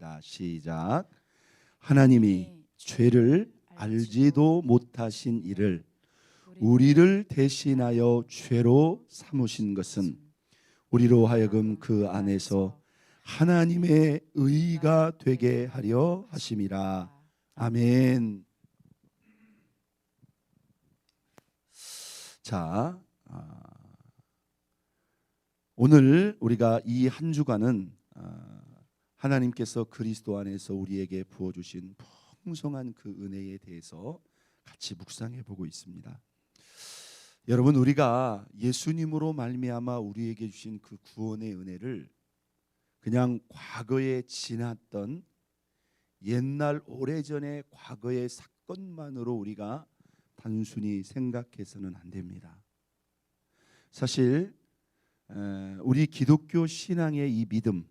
자, 시작. 하나님이 죄를 알지도 못하신 이를 우리를 대신하여 죄로 삼으신 것은 우리로 하여금 그 안에서 하나님의 의가 되게 하려 하심이라. 아멘. 자, 오늘 우리가 이 한 주간은 하나님께서 그리스도 안에서 우리에게 부어주신 풍성한 그 은혜에 대해서 같이 묵상해 보고 있습니다. 여러분, 우리가 예수님으로 말미암아 우리에게 주신 그 구원의 은혜를 그냥 과거에 지났던 옛날 오래전의 과거의 사건만으로 우리가 단순히 생각해서는 안 됩니다. 사실 우리 기독교 신앙의 이 믿음,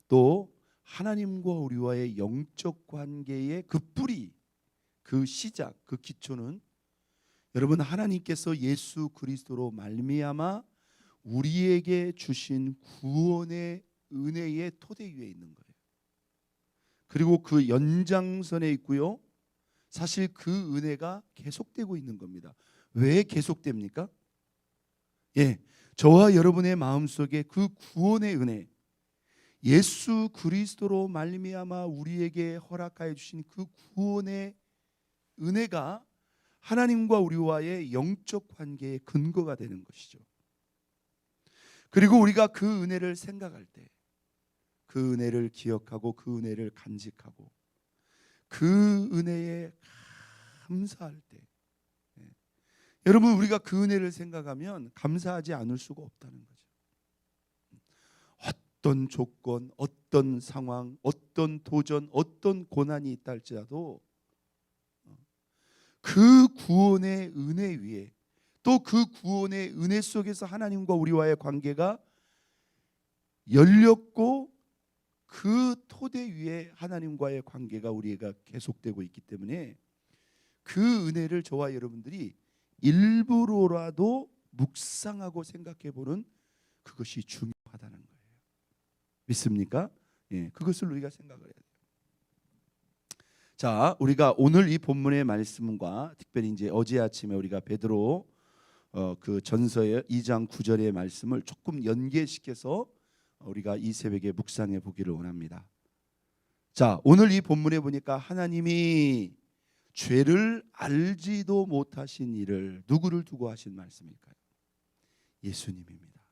또 하나님과 우리와의 영적 관계의 그 뿌리, 그 시작, 그 기초는 여러분 하나님께서 예수 그리스도로 말미암아 우리에게 주신 구원의 은혜의 토대 위에 있는 거예요. 그리고 그 연장선에 있고요. 사실 그 은혜가 계속되고 있는 겁니다. 왜 계속됩니까? 저와 여러분의 마음속에 그 구원의 은혜, 예수 그리스도로 말미암아 우리에게 허락하여 주신 그 구원의 은혜가 하나님과 우리와의 영적 관계의 근거가 되는 것이죠. 그리고 우리가 그 은혜를 생각할 때, 그 은혜를 기억하고 그 은혜를 간직하고 그 은혜에 감사할 때, 여러분 우리가 그 은혜를 생각하면 감사하지 않을 수가 없다는 거죠. 어떤 조건, 어떤 상황, 어떤 도전, 어떤 고난이 있다 할지라도 그 구원의 은혜 위에, 또 그 구원의 은혜 속에서 하나님과 우리와의 관계가 열렸고 그 토대 위에 하나님과의 관계가 우리가 계속되고 있기 때문에 그 은혜를 저와 여러분들이 일부러라도 묵상하고 생각해 보는 그것이 중요하다는 거예요. 믿습니까? 그것을 우리가 생각을 해야 돼요. 자, 우리가 오늘 이 본문의 말씀과 특별히 이제 어제 아침에 우리가 베드로 그 전서의 2장 9절의 말씀을 조금 연계시켜서 우리가 이 새벽에 묵상해 보기를 원합니다. 자, 오늘 이 본문에 보니까 하나님이 죄를 알지도 못하신 이를 누구를 두고 하신 말씀일까요? 예수님입니다.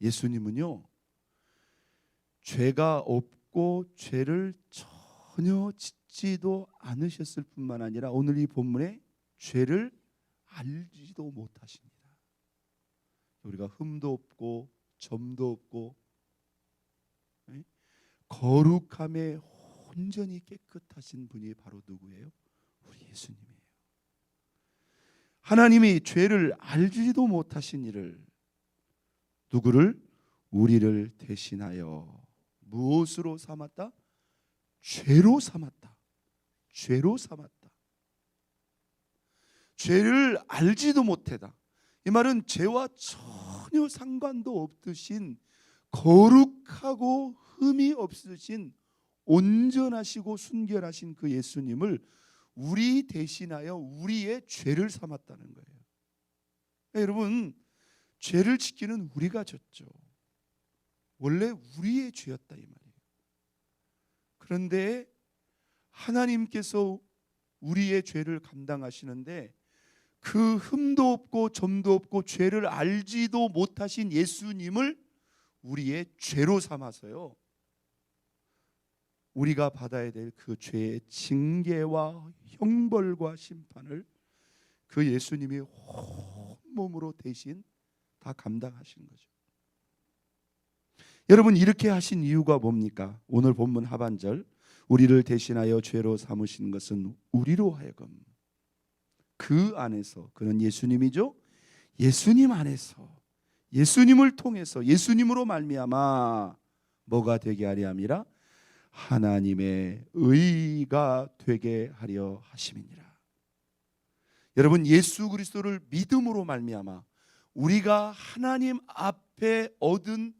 예수님은요, 죄가 없고 죄를 전혀 짓지도 않으셨을 뿐만 아니라 오늘 이 본문에 죄를 알지도 못하십니다. 우리가 흠도 없고 점도 없고 거룩함에 온전히 깨끗하신 분이 바로 누구예요? 우리 예수님이에요. 하나님이 죄를 알지도 못하신 이를, 누구를? 우리를 대신하여 무엇으로 삼았다? 죄로 삼았다. 죄로 삼았다. 죄를 알지도 못하다. 이 말은 죄와 전혀 상관도 없으신 거룩하고 흠이 없으신 온전하시고 순결하신 그 예수님을 우리 대신하여 우리의 죄를 삼았다는 거예요. 여러분, 죄를 지키는 우리가 졌죠. 원래 우리의 죄였다 이 말이에요. 그런데 하나님께서 우리의 죄를 감당하시는데 그 흠도 없고 점도 없고 죄를 알지도 못하신 예수님을 우리의 죄로 삼아서요, 우리가 받아야 될 그 죄의 징계와 형벌과 심판을 그 예수님이 온몸으로 대신 다 감당하신 거죠. 여러분, 이렇게 하신 이유가 뭡니까? 오늘 본문 하반절, 우리를 대신하여 죄로 삼으신 것은 우리로 하여금 그 안에서, 그는 예수님이죠. 예수님 안에서, 예수님을 통해서, 예수님으로 말미암아 뭐가 되게 하려 함이라? 하나님의 의가 되게 하려 하심이니라. 여러분, 예수 그리스도를 믿음으로 말미암아 우리가 하나님 앞에 얻은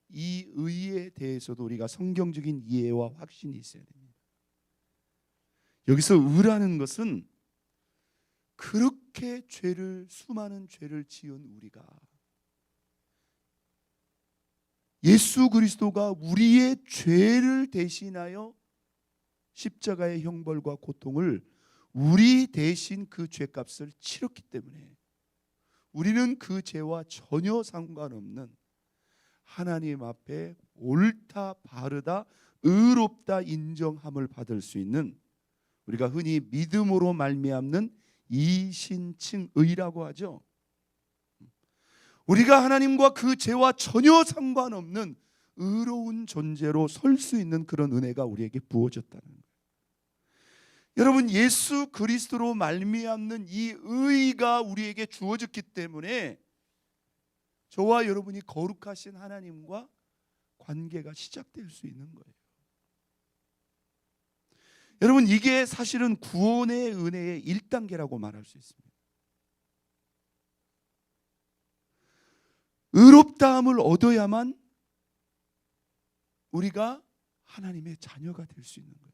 이 의에 대해서도 우리가 성경적인 이해와 확신이 있어야 됩니다. 여기서 의라는 것은 그렇게 수많은 죄를 지은 우리가 예수 그리스도가 우리의 죄를 대신하여 십자가의 형벌과 고통을 우리 대신 그 죄값을 치렀기 때문에 우리는 그 죄와 전혀 상관없는 하나님 앞에 옳다, 바르다, 의롭다 인정함을 받을 수 있는, 우리가 흔히 믿음으로 말미암는 이신칭의라고 하죠. 우리가 하나님과 그 죄와 전혀 상관없는 의로운 존재로 설 수 있는 그런 은혜가 우리에게 부어졌다는 거예요. 여러분, 예수 그리스도로 말미암는 이 의가 우리에게 주어졌기 때문에 저와 여러분이 거룩하신 하나님과 관계가 시작될 수 있는 거예요. 여러분, 이게 사실은 구원의 은혜의 1단계라고 말할 수 있습니다. 의롭다함을 얻어야만 우리가 하나님의 자녀가 될 수 있는 거예요.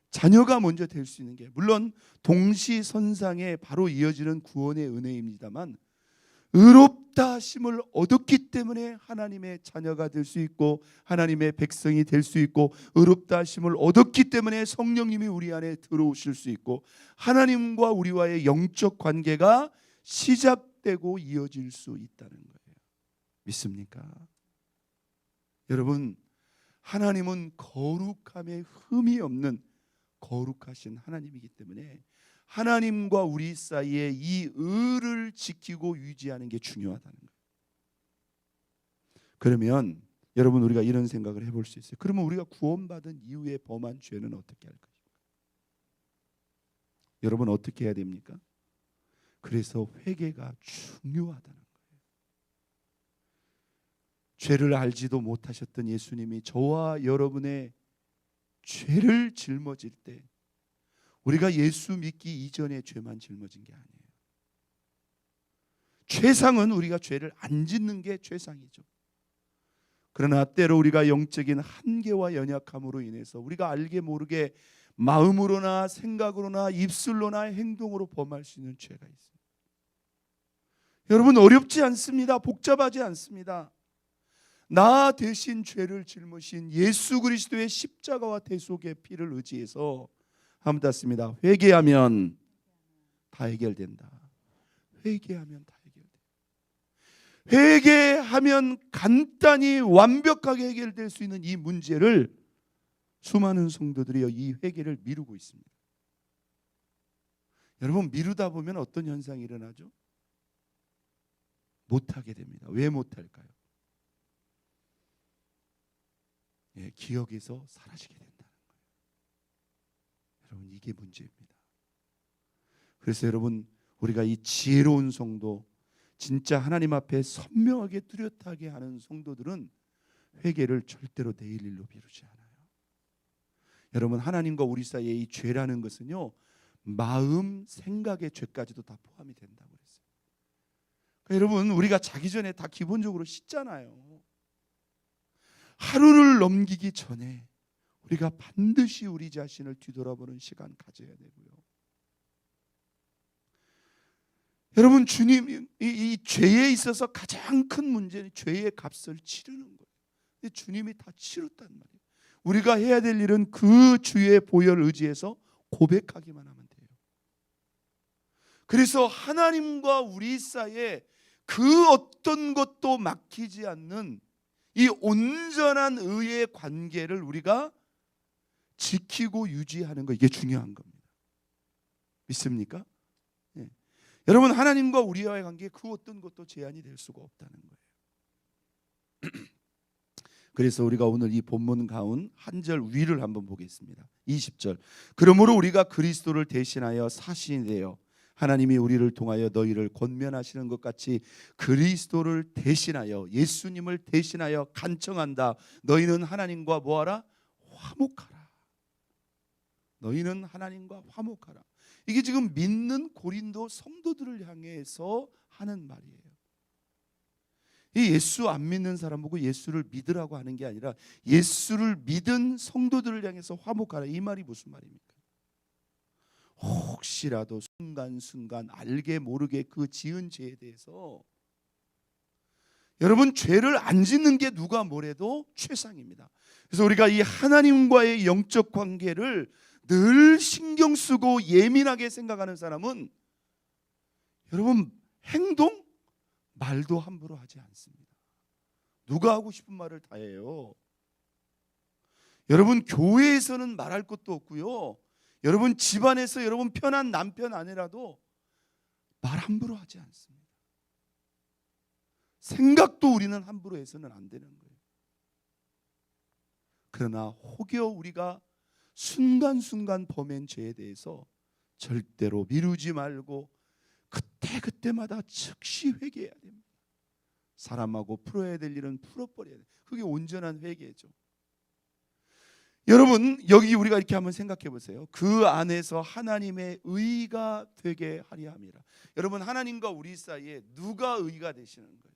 자녀가 먼저 될 수 있는 게 물론 동시선상에 바로 이어지는 구원의 은혜입니다만, 의롭다 하심을 얻었기 때문에 하나님의 자녀가 될 수 있고 하나님의 백성이 될 수 있고, 의롭다 하심을 얻었기 때문에 성령님이 우리 안에 들어오실 수 있고 하나님과 우리와의 영적 관계가 시작되고 이어질 수 있다는 거예요. 믿습니까? 여러분, 하나님은 거룩함에 흠이 없는 거룩하신 하나님이기 때문에 하나님과 우리 사이에 이 의를 지키고 유지하는 게 중요하다는 거예요. 그러면 여러분, 우리가 이런 생각을 해볼 수 있어요. 그러면 우리가 구원받은 이후에 범한 죄는 어떻게 할 것인가? 여러분, 어떻게 해야 됩니까? 그래서 회개가 중요하다는 거예요. 죄를 알지도 못하셨던 예수님이 저와 여러분의 죄를 짊어질 때, 우리가 예수 믿기 이전에 죄만 짊어진 게 아니에요. 최상은 우리가 죄를 안 짓는 게 최상이죠. 그러나 때로 우리가 영적인 한계와 연약함으로 인해서 우리가 알게 모르게 마음으로나 생각으로나 입술로나 행동으로 범할 수 있는 죄가 있어요. 여러분, 어렵지 않습니다. 복잡하지 않습니다. 나 대신 죄를 짊으신 예수 그리스도의 십자가와 대속의 피를 의지해서 한번 땄습니다. 회개하면 다 해결된다. 회개하면 다 해결된다. 회개하면 간단히 완벽하게 해결될 수 있는 이 문제를 수많은 성도들이 이 회개를 미루고 있습니다. 여러분, 미루다 보면 어떤 현상이 일어나죠? 못하게 됩니다. 왜 못할까요? 기억에서 사라지게 된다는 거예요. 여러분, 이게 문제입니다. 그래서 여러분, 우리가 이 지혜로운 성도, 진짜 하나님 앞에 선명하게 뚜렷하게 하는 성도들은 회개를 절대로 내일 일로 미루지 않아요. 여러분, 하나님과 우리 사이에 이 죄라는 것은요, 마음, 생각의 죄까지도 다 포함이 된다고 그랬어요. 그러니까 여러분, 우리가 자기 전에 다 기본적으로 씻잖아요. 하루를 넘기기 전에 우리가 반드시 우리 자신을 뒤돌아보는 시간 가져야 되고요. 여러분, 주님, 이 죄에 있어서 가장 큰 문제는 죄의 값을 치르는 거예요. 근데 주님이 다 치렀단 말이에요. 우리가 해야 될 일은 그 주의 보혈 의지해서 고백하기만 하면 돼요. 그래서 하나님과 우리 사이에 그 어떤 것도 막히지 않는 이 온전한 의의 관계를 우리가 지키고 유지하는 거, 이게 중요한 겁니다. 믿습니까? 예. 여러분, 하나님과 우리와의 관계에 그 어떤 것도 제한이 될 수가 없다는 거예요. 그래서 우리가 오늘 이 본문 가운 한 절 위를 한번 보겠습니다. 20절. 그러므로 우리가 그리스도를 대신하여 사신이 되어 하나님이 우리를 통하여 너희를 권면하시는 것 같이 그리스도를 대신하여, 예수님을 대신하여 간청한다. 너희는 하나님과 뭐하라? 화목하라. 너희는 하나님과 화목하라. 이게 지금 믿는 고린도 성도들을 향해서 하는 말이에요. 이 예수 안 믿는 사람 보고 예수를 믿으라고 하는 게 아니라 예수를 믿은 성도들을 향해서 화목하라, 이 말이 무슨 말입니까? 혹시라도 순간순간 알게 모르게 그 지은 죄에 대해서, 여러분, 죄를 안 짓는 게 누가 뭐래도 최상입니다. 그래서 우리가 이 하나님과의 영적 관계를 늘 신경 쓰고 예민하게 생각하는 사람은, 여러분, 행동, 말도 함부로 하지 않습니다. 누가 하고 싶은 말을 다 해요. 여러분, 교회에서는 말할 것도 없고요, 여러분 집안에서 여러분 편한 남편 아내라도 말 함부로 하지 않습니다. 생각도 우리는 함부로 해서는 안 되는 거예요. 그러나 혹여 우리가 순간순간 범한 죄에 대해서 절대로 미루지 말고 그때그때마다 즉시 회개해야 됩니다. 사람하고 풀어야 될 일은 풀어버려야 돼요. 그게 온전한 회개죠. 여러분, 여기 우리가 이렇게 한번 생각해 보세요. 그 안에서 하나님의 의가 되게 하려 함이라. 여러분, 하나님과 우리 사이에 누가 의가 되시는 거예요?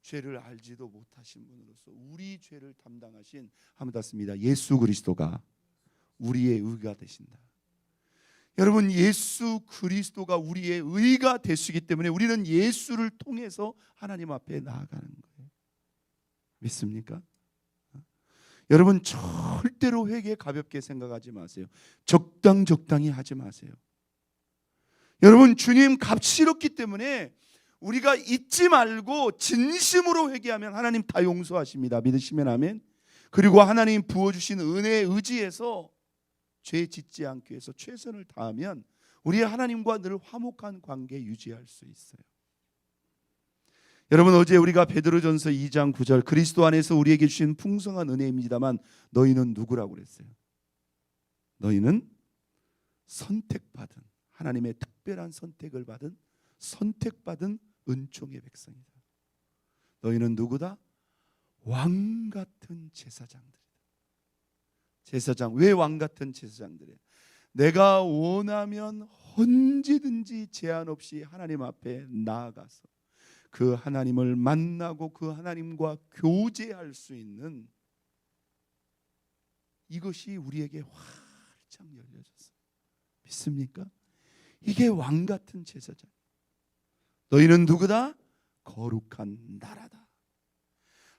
죄를 알지도 못하신 분으로서 우리 죄를 담당하신, 한번 닿습니다, 예수 그리스도가 우리의 의가 되신다. 여러분, 예수 그리스도가 우리의 의가 되시기 때문에 우리는 예수를 통해서 하나님 앞에 나아가는 거예요. 믿습니까? 여러분, 절대로 회개 가볍게 생각하지 마세요. 적당히 하지 마세요. 여러분, 주님 값 치렀기 때문에 우리가 잊지 말고 진심으로 회개하면 하나님 다 용서하십니다. 믿으시면 아멘. 그리고 하나님 부어주신 은혜에 의지해서 죄 짓지 않기 위해서 최선을 다하면 우리 하나님과 늘 화목한 관계 유지할 수 있어요. 여러분, 어제 우리가 베드로전서 2장 9절, 그리스도 안에서 우리에게 주신 풍성한 은혜입니다만 너희는 누구라고 그랬어요? 너희는 선택받은, 하나님의 특별한 선택을 받은, 선택받은 은총의 백성이다. 너희는 누구다? 왕 같은 제사장들이다. 제사장, 왜 왕 같은 제사장들이에요? 내가 원하면 언제든지 제한 없이 하나님 앞에 나아가서 그 하나님을 만나고 그 하나님과 교제할 수 있는, 이것이 우리에게 활짝 열려졌어요. 믿습니까? 이게 왕 같은 제사장. 너희는 누구다? 거룩한 나라다.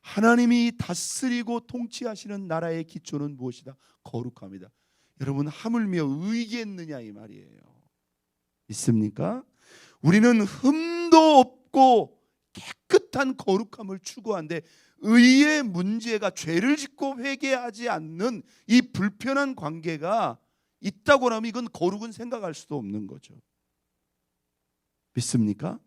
하나님이 다스리고 통치하시는 나라의 기초는 무엇이다? 거룩함이다. 여러분, 하물며 의겠느냐 이 말이에요. 믿습니까? 우리는 흠도 없고 깨끗한 거룩함을 추구하는데, 의의 문제가 죄를 짓고 회개하지 않는 이 불편한 관계가 있다고 하면 이건 거룩은 생각할 수도 없는 거죠. 믿습니까?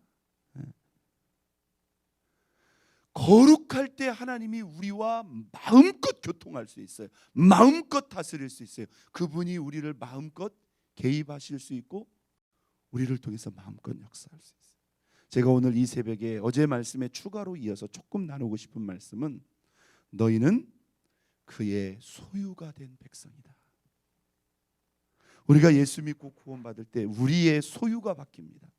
거룩할 때 하나님이 우리와 마음껏 교통할 수 있어요. 마음껏 다스릴 수 있어요. 그분이 우리를 마음껏 개입하실 수 있고 우리를 통해서 마음껏 역사할 수 있어요. 제가 오늘 이 새벽에 어제 말씀에 추가로 이어서 조금 나누고 싶은 말씀은, 너희는 그의 소유가 된 백성이다. 우리가 예수 믿고 구원받을 때 우리의 소유가 바뀝니다.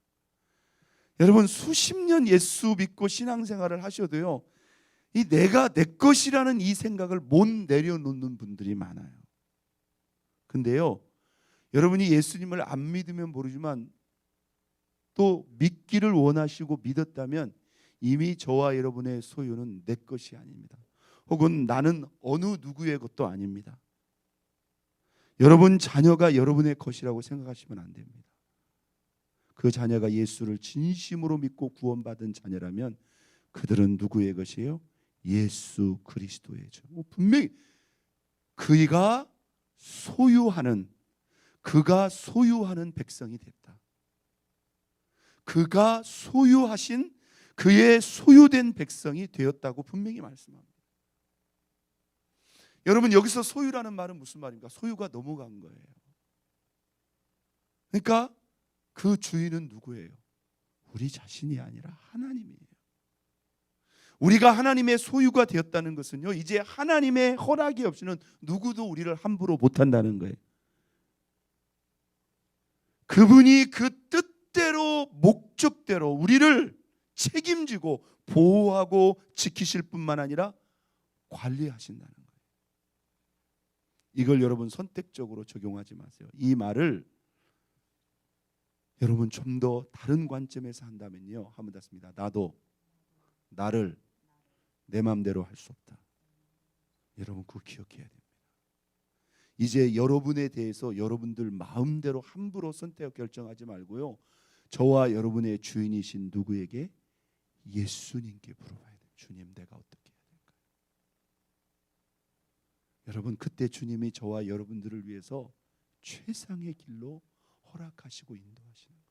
여러분, 수십 년 예수 믿고 신앙생활을 하셔도요, 이 내가 내 것이라는 이 생각을 못 내려놓는 분들이 많아요. 근데요, 여러분이 예수님을 안 믿으면 모르지만 또 믿기를 원하시고 믿었다면 이미 저와 여러분의 소유는 내 것이 아닙니다. 혹은 나는 어느 누구의 것도 아닙니다. 여러분 자녀가 여러분의 것이라고 생각하시면 안 됩니다. 그 자녀가 예수를 진심으로 믿고 구원받은 자녀라면 그들은 누구의 것이에요? 예수 그리스도의죠. 분명히 그가 소유하는 백성이 됐다. 그가 소유하신, 그의 소유된 백성이 되었다고 분명히 말씀합니다. 여러분, 여기서 소유라는 말은 무슨 말입니까? 소유가 넘어간 거예요. 그러니까 그 주인은 누구예요? 우리 자신이 아니라 하나님이에요. 우리가 하나님의 소유가 되었다는 것은요, 이제 하나님의 허락이 없이는 누구도 우리를 함부로 못한다는 거예요. 그분이 그 뜻대로 목적대로 우리를 책임지고 보호하고 지키실 뿐만 아니라 관리하신다는 거예요. 이걸 여러분 선택적으로 적용하지 마세요. 이 말을 여러분 좀 더 다른 관점에서 한다면요, 한번 닿습니다. 나도 나를 내 마음대로 할 수 없다. 여러분 그거 기억해야 됩니다. 이제 여러분에 대해서 여러분들 마음대로 함부로 선택 결정하지 말고요, 저와 여러분의 주인이신 누구에게? 예수님께 물어봐야 돼요. 주님, 내가 어떻게 해야 될까요? 여러분, 그때 주님이 저와 여러분들을 위해서 최상의 길로 허락하시고 인도하시는 거예요.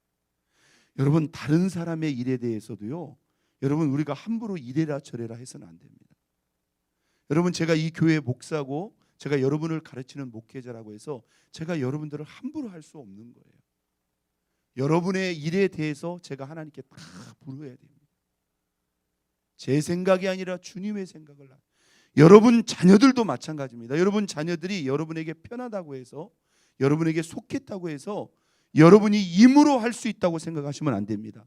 여러분, 다른 사람의 일에 대해서도요, 여러분 우리가 함부로 이래라 저래라 해서는 안 됩니다. 여러분, 제가 이 교회 목사고 제가 여러분을 가르치는 목회자라고 해서 제가 여러분들을 함부로 할 수 없는 거예요. 여러분의 일에 대해서 제가 하나님께 다 물어야 됩니다. 제 생각이 아니라 주님의 생각을. 여러분 자녀들도 마찬가지입니다. 여러분 자녀들이 여러분에게 편하다고 해서, 여러분에게 속했다고 해서 여러분이 임으로 할 수 있다고 생각하시면 안 됩니다.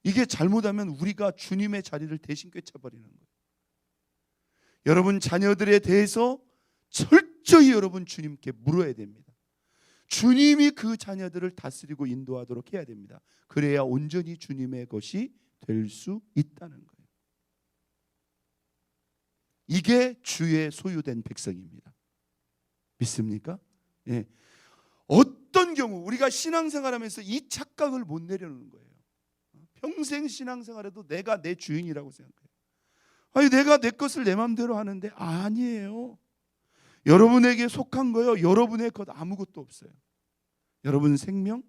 이게 잘못하면 우리가 주님의 자리를 대신 꿰차버리는 거예요. 여러분 자녀들에 대해서 철저히 여러분 주님께 물어야 됩니다. 주님이 그 자녀들을 다스리고 인도하도록 해야 됩니다. 그래야 온전히 주님의 것이 될 수 있다는 거예요. 이게 주의 소유된 백성입니다. 믿습니까? 예. 어떤 경우 우리가 신앙생활하면서 이 착각을 못 내려놓는 거예요. 평생 신앙생활해도 내가 내 주인이라고 생각해요. 아니, 내가 내 것을 내 마음대로 하는데 아니에요. 여러분에게 속한 거요, 여러분의 것 아무것도 없어요. 여러분 생명,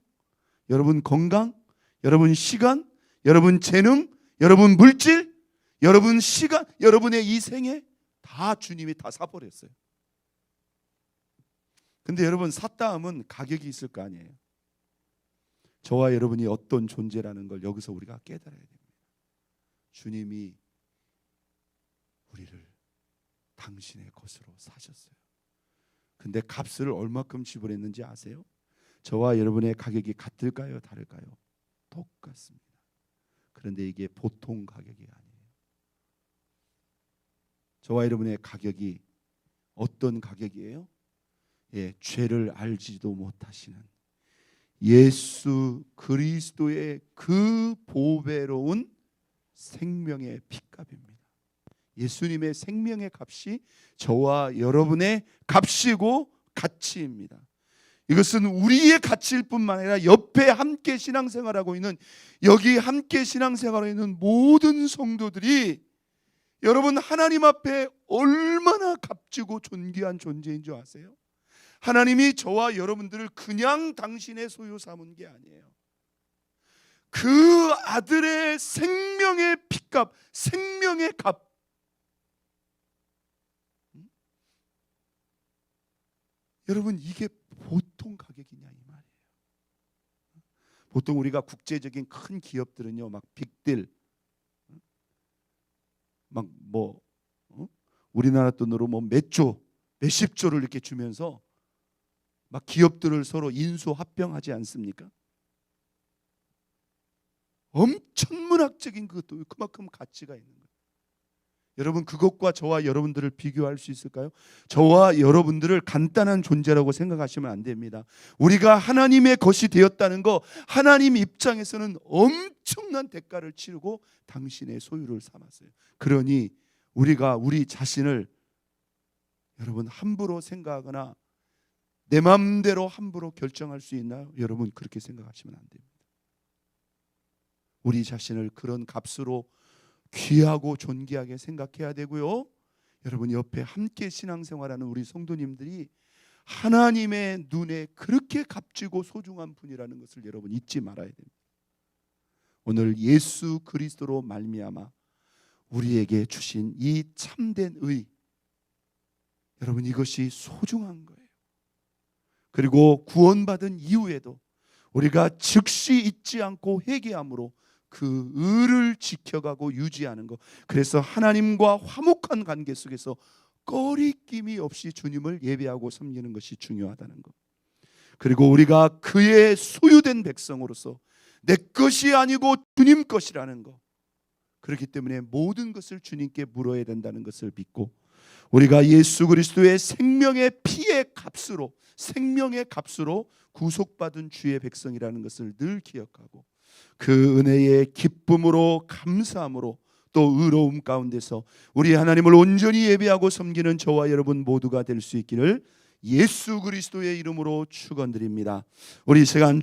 여러분 건강, 여러분 시간, 여러분 재능, 여러분 물질, 여러분 시간, 여러분의 이 생에 다 주님이 다 사버렸어요. 근데 여러분, 샀다함은 가격이 있을 거 아니에요. 저와 여러분이 어떤 존재라는 걸 여기서 우리가 깨달아야 됩니다. 주님이 우리를 당신의 것으로 사셨어요. 근데 값을 얼마큼 지불했는지 아세요? 저와 여러분의 가격이 같을까요? 다를까요? 똑같습니다. 그런데 이게 보통 가격이 아니에요. 저와 여러분의 가격이 어떤 가격이에요? 예, 죄를 알지도 못하시는 예수 그리스도의 그 보배로운 생명의 핏값입니다. 예수님의 생명의 값이 저와 여러분의 값이고 가치입니다. 이것은 우리의 가치일 뿐만 아니라 옆에 함께 신앙생활하고 있는, 여기 함께 신앙생활하고 있는 모든 성도들이 여러분 하나님 앞에 얼마나 값지고 존귀한 존재인 줄 아세요? 하나님이 저와 여러분들을 그냥 당신의 소유 삼은 게 아니에요. 그 아들의 생명의 핏값, 생명의 값. 여러분, 이게 보통 가격이냐 이 말이에요. 보통 우리가 국제적인 큰 기업들은요, 막 빅딜, 막 뭐 우리나라 돈으로 뭐 몇 조, 몇십 조를 이렇게 주면서 막 기업들을 서로 인수 합병하지 않습니까? 엄청 문학적인 그것도 그만큼 가치가 있는 거예요. 여러분, 그것과 저와 여러분들을 비교할 수 있을까요? 저와 여러분들을 간단한 존재라고 생각하시면 안 됩니다. 우리가 하나님의 것이 되었다는 거, 하나님 입장에서는 엄청난 대가를 치르고 당신의 소유를 삼았어요. 그러니 우리가 우리 자신을 여러분 함부로 생각하거나 내 마음대로 함부로 결정할 수 있나요? 여러분, 그렇게 생각하시면 안 됩니다. 우리 자신을 그런 값으로 귀하고 존귀하게 생각해야 되고요. 여러분, 옆에 함께 신앙생활하는 우리 성도님들이 하나님의 눈에 그렇게 값지고 소중한 분이라는 것을 여러분 잊지 말아야 됩니다. 오늘 예수 그리스도로 말미암아 우리에게 주신 이 참된 의, 여러분 이것이 소중한 거예요. 그리고 구원받은 이후에도 우리가 즉시 잊지 않고 회개함으로 그 의를 지켜가고 유지하는 것, 그래서 하나님과 화목한 관계 속에서 꺼리낌이 없이 주님을 예배하고 섬기는 것이 중요하다는 것. 그리고 우리가 그의 소유된 백성으로서 내 것이 아니고 주님 것이라는 것. 그렇기 때문에 모든 것을 주님께 물어야 된다는 것을 믿고, 우리가 예수 그리스도의 생명의 피의 값으로, 생명의 값으로 구속받은 주의 백성이라는 것을 늘 기억하고, 그 은혜의 기쁨으로 감사함으로 또 의로움 가운데서 우리 하나님을 온전히 예배하고 섬기는 저와 여러분 모두가 될 수 있기를 예수 그리스도의 이름으로 축원드립니다. 우리 시간